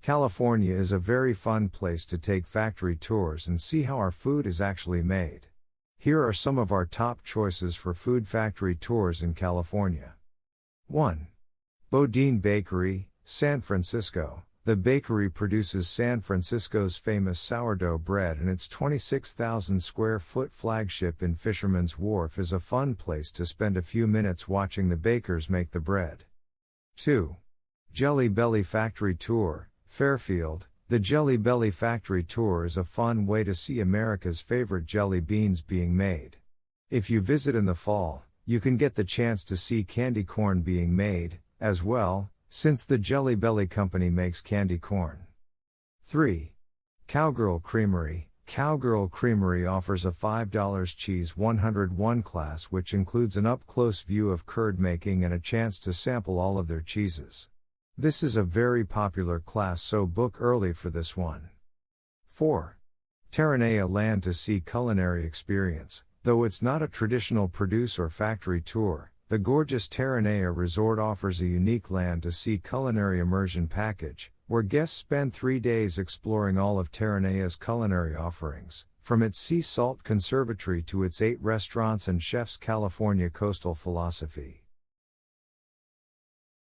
California is a very fun place to take factory tours and see how our food is actually made. Here are some of our top choices for food factory tours in California. 1. Boudin Bakery, San Francisco. The bakery produces San Francisco's famous sourdough bread, and its 26,000 square foot flagship in Fisherman's Wharf is a fun place to spend a few minutes watching the bakers make the bread. 2. Jelly Belly Factory Tour, Fairfield. The Jelly Belly Factory Tour is a fun way to see America's favorite jelly beans being made. If you visit in the fall, you can get the chance to see candy corn being made, as well, since the Jelly Belly company makes candy corn. 3. Cowgirl Creamery. Cowgirl Creamery offers a $5 cheese 101 class, which includes an up-close view of curd making and a chance to sample all of their cheeses. This is a very popular class, so book early for this one. 4. Terranea Land to Sea Culinary Experience. Though it's not a traditional produce or factory tour, the gorgeous Terranea Resort offers a unique land to sea culinary immersion package, where guests spend 3 days exploring all of Terranea's culinary offerings, from its sea salt conservatory to its 8 restaurants and chef's California coastal philosophy.